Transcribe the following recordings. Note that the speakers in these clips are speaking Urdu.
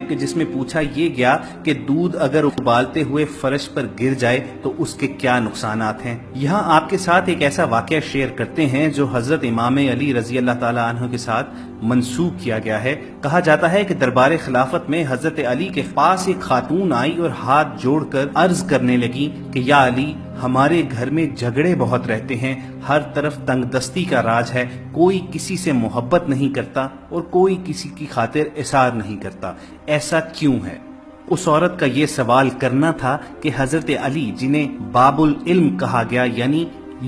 کہ جس میں پوچھا یہ گیا کہ دودھ اگر ابالتے ہوئے فرش پر گر جائے تو اس کے کیا نقصانات ہیں۔ یہاں آپ کے ساتھ ایک ایسا واقعہ شیئر کرتے ہیں جو حضرت امام علی رضی اللہ تعالی عنہ کے ساتھ منسوب کیا گیا ہے۔ کہا جاتا ہے کہ دربار خلافت میں حضرت علی کے پاس ایک خاتون آئی اور ہاتھ جوڑ کر عرض کرنے لگی کہ یا علی، ہمارے گھر میں جھگڑے بہت رہتے ہیں، ہر طرف تنگ دستی کا راج ہے، کوئی کسی سے محبت نہیں کرتا اور کوئی کسی کی خاطر اثار نہیں کرتا، ایسا کیوں ہے؟ اس عورت کا یہ سوال کرنا تھا کہ حضرت علی، جنہیں باب العلم کہا گیا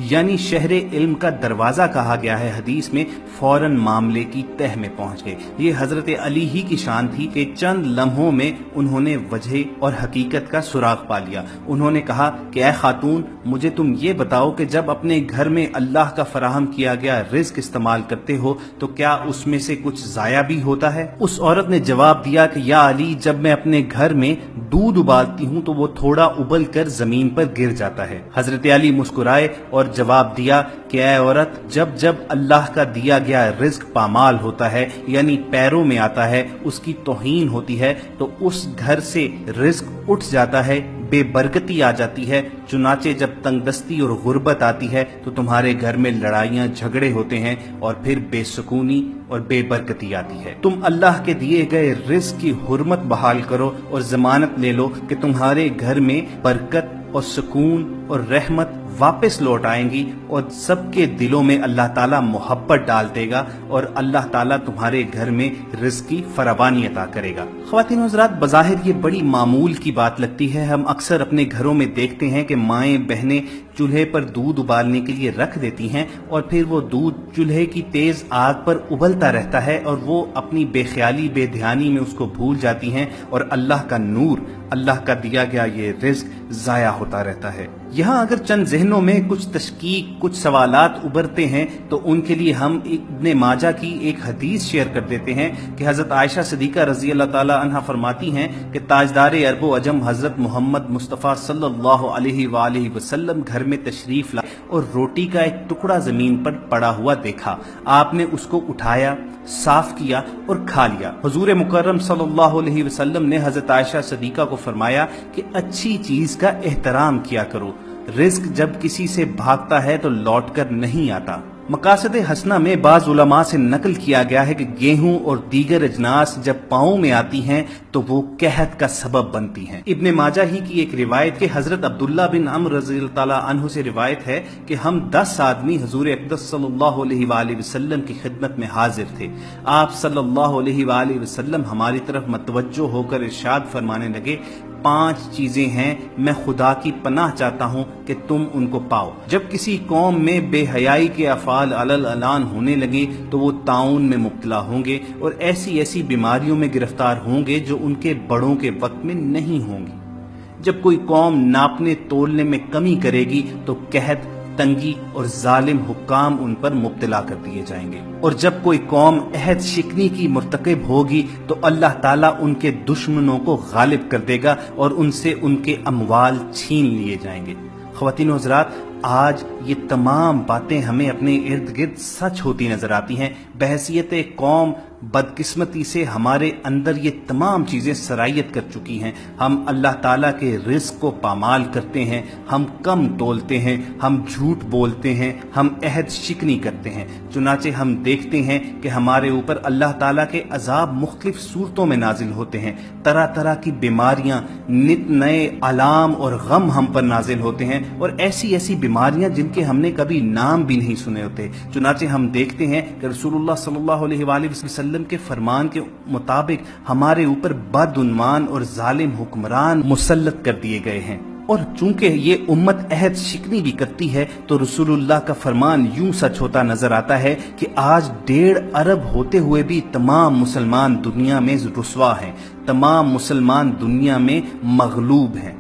یعنی شہر علم کا دروازہ کہا گیا ہے حدیث میں، فوراً معاملے کی تہ میں پہنچ گئے۔ یہ حضرت علی ہی کی شان تھی کہ چند لمحوں میں انہوں نے وجہ اور حقیقت کا سراغ پا لیا۔ انہوں نے کہا کہ اے خاتون، مجھے تم یہ بتاؤ کہ جب اپنے گھر میں اللہ کا فراہم کیا گیا رزق استعمال کرتے ہو تو کیا اس میں سے کچھ ضائع بھی ہوتا ہے؟ اس عورت نے جواب دیا کہ یا علی، جب میں اپنے گھر میں دودھ ابالتی ہوں تو وہ تھوڑا ابل کر زمین پر گر جاتا ہے۔ حضرت علی مسکرائے اور جواب دیا کہ اے عورت، جب اللہ کا دیا گیا رزق پامال ہوتا ہے یعنی پیروں میں آتا ہے، اس کی توہین ہوتی ہے تو اس گھر سے رزق اٹھ جاتا ہے، بے برکتی آ جاتی ہے۔ چنانچہ جب تنگ دستی اور غربت آتی ہے تو تمہارے گھر میں لڑائیاں جھگڑے ہوتے ہیں اور پھر بے سکونی اور بے برکتی آتی ہے۔ تم اللہ کے دیے گئے رزق کی حرمت بحال کرو اور ضمانت لے لو کہ تمہارے گھر میں برکت اور سکون اور رحمت واپس لوٹ آئیں گی اور سب کے دلوں میں اللہ تعالیٰ محبت ڈال دے گا اور اللہ تعالیٰ تمہارے گھر میں رزق کی فراوانی عطا کرے گا۔ خواتین و حضرات، بظاہر یہ بڑی معمول کی بات لگتی ہے۔ ہم اکثر اپنے گھروں میں دیکھتے ہیں کہ مائیں بہنیں چولہے پر دودھ ابالنے کے لیے رکھ دیتی ہیں اور پھر وہ دودھ چولہے کی تیز آگ پر ابلتا رہتا ہے اور وہ اپنی بے خیالی بے دھیانی میں اس کو بھول جاتی ہیں اور اللہ کا نور، اللہ کا دیا گیا یہ رزق ضائع ہوتا رہتا ہے۔ یہاں اگر چند ذہنوں میں کچھ تشکیک، کچھ سوالات ابھرتے ہیں تو ان کے لیے ہم ابن ماجہ کی ایک حدیث شیئر کر دیتے ہیں کہ حضرت عائشہ صدیقہ رضی اللہ تعالی عنہا فرماتی ہیں کہ تاجدار عرب و عجم حضرت محمد مصطفیٰ صلی اللہ علیہ وآلہ وسلم گھر میں تشریف لائے اور روٹی کا ایک ٹکڑا زمین پر پڑا ہوا دیکھا۔ آپ نے اس کو اٹھایا، صاف کیا اور کھا لیا۔ حضور مکرم صلی اللہ علیہ وسلم نے حضرت عائشہ صدیقہ کو فرمایا کہ اچھی چیز کا احترام کیا کرو، رزق جب کسی سے بھاگتا ہے تو لوٹ کر نہیں آتا۔ مقاصد حسنہ میں بعض علماء سے نقل کیا گیا ہے کہ گیہوں اور دیگر اجناس جب پاؤں میں آتی ہیں تو وہ قحط کا سبب بنتی ہیں۔ ابن ماجہ ہی کی ایک روایت کہ حضرت عبداللہ بن عمرو رضی اللہ تعالیٰ عنہ سے روایت ہے کہ ہم 10 آدمی حضور اقدس صلی اللہ علیہ وآلہ وسلم کی خدمت میں حاضر تھے۔ آپ صلی اللہ علیہ وآلہ وسلم ہماری طرف متوجہ ہو کر ارشاد فرمانے لگے، 5 چیزیں ہیں، میں خدا کی پناہ چاہتا ہوں کہ تم ان کو پاؤ۔ جب کسی قوم میں بے حیائی کے افعال علل اعلان ہونے لگے تو وہ طاعون میں مبتلا ہوں گے اور ایسی بیماریوں میں گرفتار ہوں گے جو ان کے بڑوں کے وقت میں نہیں ہوں گی۔ جب کوئی قوم ناپنے تولنے میں کمی کرے گی تو قحط، تنگی اور ظالم حکام ان پر مبتلا کر دیے جائیں گے، اور جب کوئی قوم عہد شکنی کی مرتکب ہوگی تو اللہ تعالیٰ ان کے دشمنوں کو غالب کر دے گا اور ان سے ان کے اموال چھین لیے جائیں گے۔ خواتین و حضرات، آج یہ تمام باتیں ہمیں اپنے ارد گرد سچ ہوتی نظر آتی ہیں۔ بحیثیت قوم بدقسمتی سے ہمارے اندر یہ تمام چیزیں سرایت کر چکی ہیں۔ ہم اللہ تعالیٰ کے رزق کو پامال کرتے ہیں، ہم کم تولتے ہیں، ہم جھوٹ بولتے ہیں، ہم عہد شکنی کرتے ہیں۔ چنانچہ ہم دیکھتے ہیں کہ ہمارے اوپر اللہ تعالیٰ کے عذاب مختلف صورتوں میں نازل ہوتے ہیں، طرح طرح کی بیماریاں، نت نئے علام اور غم ہم پر نازل ہوتے ہیں، اور ایسی بیماریاں جن کے ہم نے کبھی نام بھی نہیں سنے ہوتے۔ چنانچہ ہم دیکھتے ہیں کہ رسول اللہ صلی اللہ علیہ وآلہ وسلم کے فرمان کے مطابق ہمارے اوپر بدعنوان اور ظالم حکمران مسلط کر دیے گئے ہیں، اور چونکہ یہ امت عہد شکنی بھی کرتی ہے تو رسول اللہ کا فرمان یوں سچ ہوتا نظر آتا ہے کہ آج 1.5 ارب ہوتے ہوئے بھی تمام مسلمان دنیا میں رسوا ہیں، تمام مسلمان دنیا میں مغلوب ہیں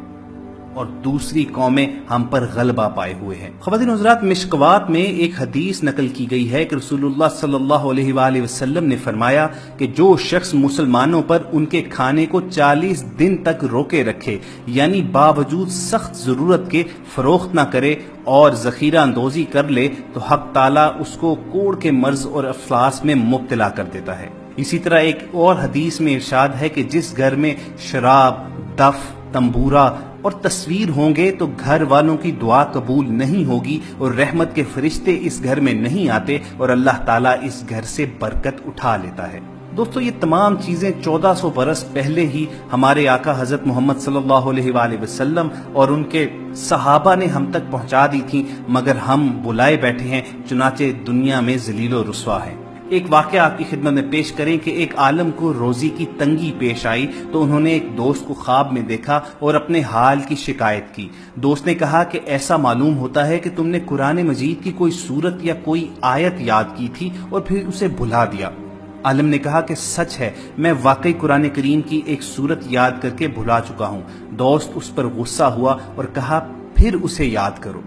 اور دوسری قومیں ہم پر غلبہ پائے ہوئے ہیں۔ خواتین و حضرات، مشکوات میں ایک حدیث نقل کی گئی ہے کہ رسول اللہ صلی اللہ علیہ وآلہ وسلم نے فرمایا کہ جو شخص مسلمانوں پر ان کے کھانے کو 40 دن تک روکے رکھے، یعنی باوجود سخت ضرورت کے فروخت نہ کرے اور ذخیرہ اندوزی کر لے، تو حق تعالیٰ اس کو کوڑ کے مرض اور افلاس میں مبتلا کر دیتا ہے۔ اسی طرح ایک اور حدیث میں ارشاد ہے کہ جس گھر میں شراب، دف، تنبورہ اور تصویر ہوں گے تو گھر والوں کی دعا قبول نہیں ہوگی اور رحمت کے فرشتے اس گھر میں نہیں آتے اور اللہ تعالیٰ اس گھر سے برکت اٹھا لیتا ہے۔ دوستو یہ تمام چیزیں 1400 برس پہلے ہی ہمارے آقا حضرت محمد صلی اللہ علیہ وآلہ وسلم اور ان کے صحابہ نے ہم تک پہنچا دی تھیں، مگر ہم بلائے بیٹھے ہیں، چنانچہ دنیا میں ذلیل و رسوا ہیں۔ ایک واقعہ آپ کی خدمت میں پیش کریں کہ ایک عالم کو روزی کی تنگی پیش آئی تو انہوں نے ایک دوست کو خواب میں دیکھا اور اپنے حال کی شکایت کی۔ دوست نے کہا کہ ایسا معلوم ہوتا ہے کہ تم نے قرآن مجید کی کوئی سورت یا کوئی آیت یاد کی تھی اور پھر اسے بھلا دیا۔ عالم نے کہا کہ سچ ہے، میں واقعی قرآن کریم کی ایک سورت یاد کر کے بھلا چکا ہوں۔ دوست اس پر غصہ ہوا اور کہا پھر اسے یاد کرو۔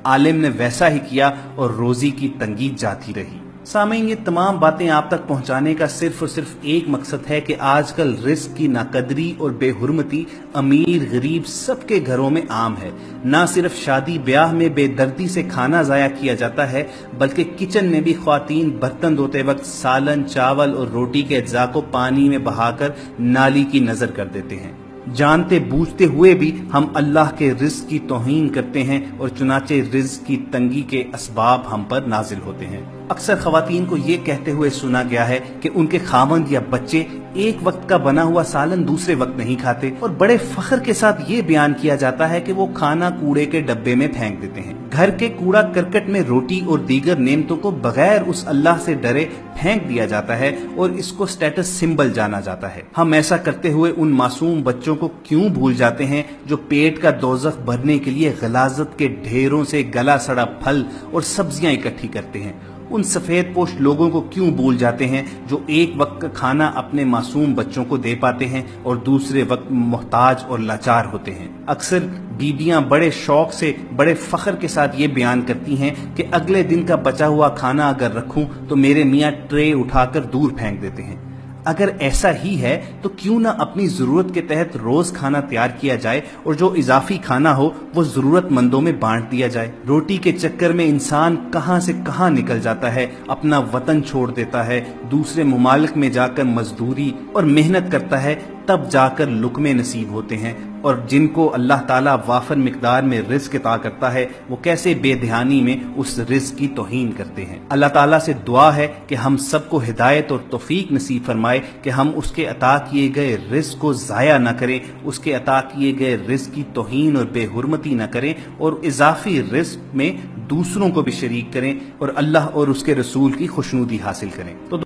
عالم نے ویسا ہی کیا اور روزی کی تنگی جاتی رہی۔ سامعین، یہ تمام باتیں آپ تک پہنچانے کا صرف اور صرف ایک مقصد ہے کہ آج کل رزق کی ناقدری اور بے حرمتی امیر غریب سب کے گھروں میں عام ہے۔ نہ صرف شادی بیاہ میں بے دردی سے کھانا ضائع کیا جاتا ہے، بلکہ کچن میں بھی خواتین برتن دھوتے وقت سالن، چاول اور روٹی کے اجزاء کو پانی میں بہا کر نالی کی نظر کر دیتے ہیں۔ جانتے بوجھتے ہوئے بھی ہم اللہ کے رزق کی توہین کرتے ہیں اور چنانچہ رزق کی تنگی کے اسباب ہم پر نازل ہوتے ہیں۔ اکثر خواتین کو یہ کہتے ہوئے سنا گیا ہے کہ ان کے خاوند یا بچے ایک وقت کا بنا ہوا سالن دوسرے وقت نہیں کھاتے، اور بڑے فخر کے ساتھ یہ بیان کیا جاتا ہے کہ وہ کھانا کوڑے کے ڈبے میں پھینک دیتے ہیں۔ گھر کے کوڑا کرکٹ میں روٹی اور دیگر نعمتوں کو بغیر اس اللہ سے ڈرے پھینک دیا جاتا ہے اور اس کو سٹیٹس سمبل جانا جاتا ہے۔ ہم ایسا کرتے ہوئے ان معصوم بچوں کو کیوں بھول جاتے ہیں جو پیٹ کا دوزخ بھرنے کے لیے غلاظت کے ڈھیروں سے گلا سڑا پھل اور سبزیاں اکٹھی کرتے ہیں؟ ان سفید پوش لوگوں کو کیوں بھول جاتے ہیں جو ایک وقت کا کھانا اپنے معصوم بچوں کو دے پاتے ہیں اور دوسرے وقت محتاج اور لاچار ہوتے ہیں؟ اکثر بیویاں بڑے شوق سے بڑے فخر کے ساتھ یہ بیان کرتی ہیں کہ اگلے دن کا بچا ہوا کھانا اگر رکھوں تو میرے میاں ٹرے اٹھا کر دور پھینک دیتے ہیں۔ اگر ایسا ہی ہے تو کیوں نہ اپنی ضرورت کے تحت روز کھانا تیار کیا جائے اور جو اضافی کھانا ہو وہ ضرورت مندوں میں بانٹ دیا جائے۔ روٹی کے چکر میں انسان کہاں سے کہاں نکل جاتا ہے، اپنا وطن چھوڑ دیتا ہے، دوسرے ممالک میں جا کر مزدوری اور محنت کرتا ہے، تب جا کر لقمے نصیب ہوتے ہیں، اور جن کو اللہ تعالیٰ وافر مقدار میں رزق عطا کرتا ہے وہ کیسے بے دھیانی میں اس رزق کی توہین کرتے ہیں۔ اللہ تعالیٰ سے دعا ہے کہ ہم سب کو ہدایت اور توفیق نصیب فرمائے کہ ہم اس کے عطا کیے گئے رزق کو ضائع نہ کریں، اس کے عطا کیے گئے رزق کی توہین اور بے حرمتی نہ کریں، اور اضافی رزق میں دوسروں کو بھی شریک کریں اور اللہ اور اس کے رسول کی خوشنودی حاصل کریں۔ تو